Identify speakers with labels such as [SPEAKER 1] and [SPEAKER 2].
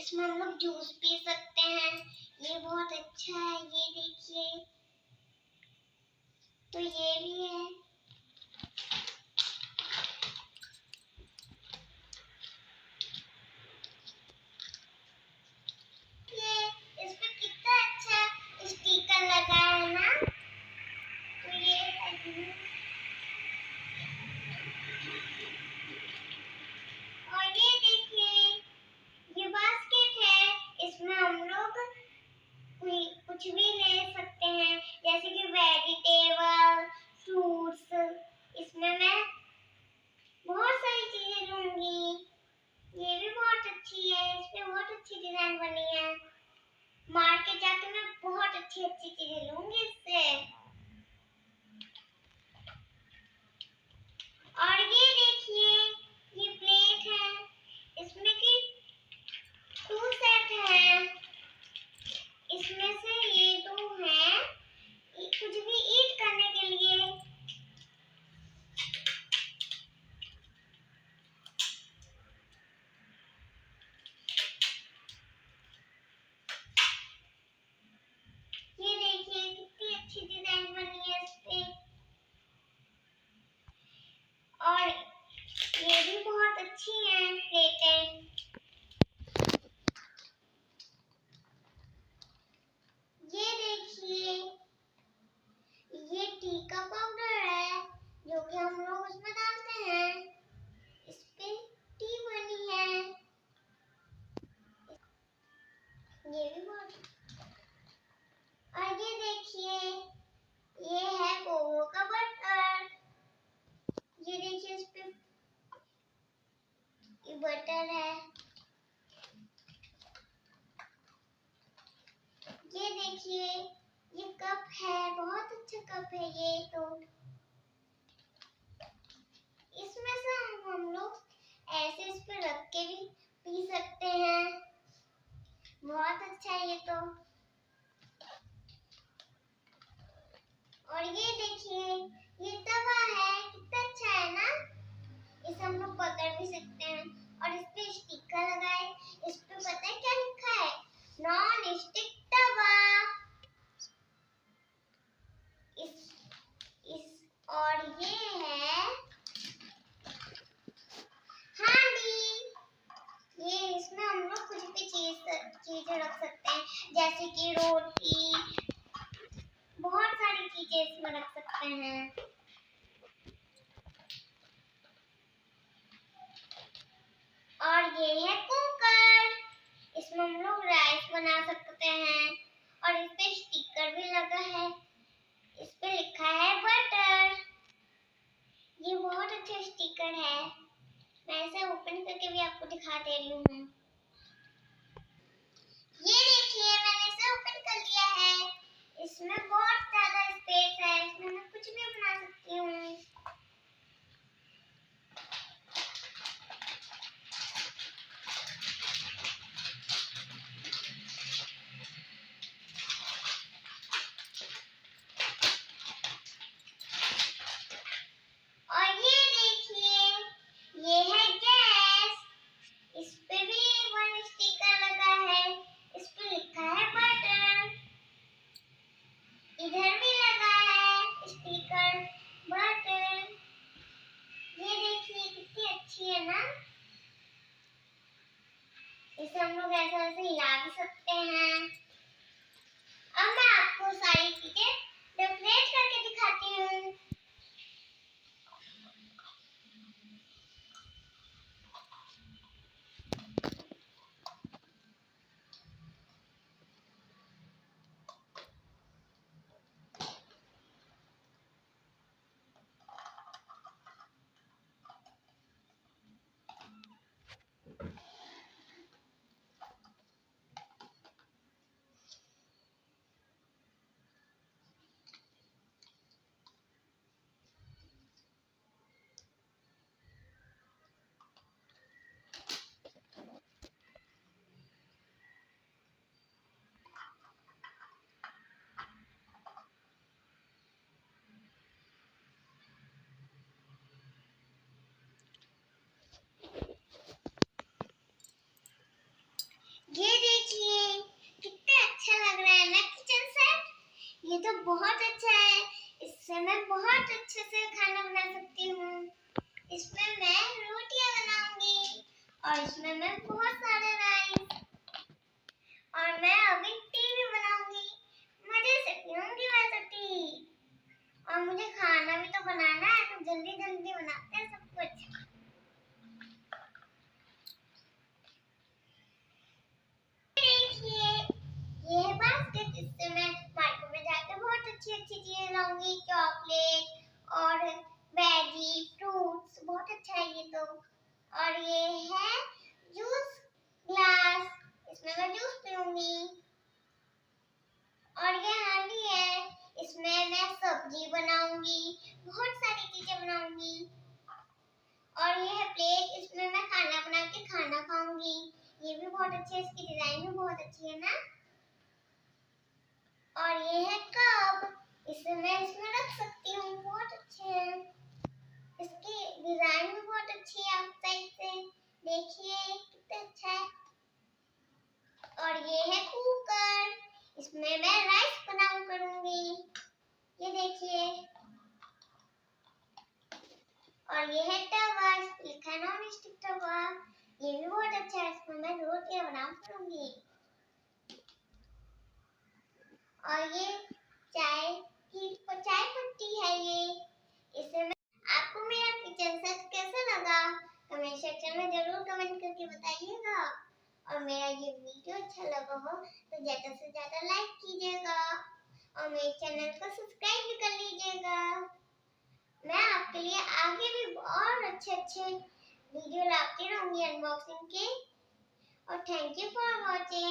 [SPEAKER 1] इसमें हम लोग जूस पी सकते हैं। ये बहुत अच्छा है, ये देखिए। तो ये भी है। ये इस पे कितना अच्छा स्टिकर लगा है ना। तो ये और ये देखिए, ये बास्केट है। इसमें हम लोग कुछ भी ले सकते हैं, जैसे कि वेजिटेबल, फ्रूट्स। इसमें मैं बहुत सारी चीजें लूंगी। ये भी बहुत अच्छी है, इस पे बहुत अच्छी डिजाइन बनी है। मार्केट जाके मैं बहुत अच्छी अच्छी चीजें लूंगी इससे। और ये देखिए, ये प्लेट है। इसमें की 2 सेट है। इसमें से ये 2 है कुछ भी ईट करने के लिए। ये देखिए कितनी अच्छी डिजाइन बनी है इस पे। और ये भी बहुत अच्छी है प्लेटें। ये देखिए, ये टी का पाउडर है जो कि हम लोग उसमें डालते हैं। इस पे टी बनी है। ये भी बहुत। और ये देखिए, ये है कोको का बटर। ये देखिए, इस पे ये बटर है। ये देखिए, ये कप है, बहुत अच्छा कप है ये। तो इसमें से हम लोग ऐसे इस पे रख के भी पी सकते हैं। बहुत अच्छा है ये तो। और ये देखिए, ये तवा है, कितना अच्छा है ना। इसे हम लोग पकड़ भी सकते हैं। और इस पे स्टिकर लगा है। इस पे पता है क्या लिखा है? नॉन स्टिक तवा। और ये है हांडी। ये इसमें हम लोग कुछ भी चीजें रख सकते हैं, जैसे कि रोटी। बहुत सारी चीजें इसमें रख सकते हैं। और ये है कुकर। इसमें हम लोग राइस बना सकते हैं। और इस पे स्टिकर भी लगा है। इस पे लिखा है बटर। ये बहुत अच्छा स्टिकर है। मैं इसे ओपन करके भी आपको दिखा दे रही हूँ। ये देखिए, मैंने इसे ओपन कर लिया है। इसमें बहुत ज्यादा स्पेस है। इसमें मैं कुछ भी बना सकती हूँ। और ये देखिए, ये है गैस। इस पे भी 1 स्टिकर लगा है। इस पे लिखा है बटर। इधर भी लगा है स्टिकर बटर। ये देखिए कितनी अच्छी है ना। इसे हम लोग ऐसे ऐसे हिला भी सकते हैं। अब मैं आपको सारी चीजें डेकोरेट करके दिखाती हूँ। तो बहुत अच्छा है। इससे मैं बहुत अच्छे से खाना बना सकती हूँ। इसमें मैं रोटियां बनाऊंगी और इसमें मैं बहुत सारे राइस और मैं अभी टी भी बनाऊंगी। मजे से पीऊंगी मैं तो टी। और मुझे खाना भी तो बनाना है, तो जल्दी जल्दी बनाते हैं सब कुछ। देखिए ये है बास्केट, इससे मैं मार्केट में जाकर बहुत अच्छी अच्छी चीजें लाऊंगी, चॉकलेट और वेजी फ्रूट्स। बहुत अच्छा है ये तो। और ये है जूस ग्लास, इसमें मैं जूस पीऊंगी। और ये हांडी है, इसमें मैं सब्जी बनाऊंगी, बहुत सारी चीजें बनाऊंगी। और ये है प्लेट, इसमें मैं खाना बना के खाना खाऊंगी। ये भी बहुत अच्छी है, इसकी डिजाइन भी बहुत अच्छी है ना। और ये है कप, इसे मैं इसमें रख सकती हूँ, बहुत अच्छे हैं। इसकी डिजाइन भी बहुत अच्छी है, आप साइड से देखिए कितना अच्छा है। और ये है कुकर, इसमें मैं राइस बनाऊं करूंगी, ये देखिए। और ये है तवा, लिखा है नॉन स्टिक तवा, ये भी बहुत अच्छा है, इसमें मैं रोटियां बनाऊं करूंगी। और ये चाय पत्ती है ये, इसे मैं। आपको मेरा किचन सेट कैसा लगा कमेंट सेक्शन में जरूर कमेंट करके बताइएगा। और मेरा ये वीडियो अच्छा लगा हो तो ज्यादा से ज्यादा लाइक कीजिएगा और मेरे चैनल को सब्सक्राइब भी कर लीजिएगा। मैं आपके लिए आगे भी और अच्छे अच्छे वीडियो लाती रहूंगी अनबॉक्सिंग के। और थैंक यू फॉर वॉचिंग।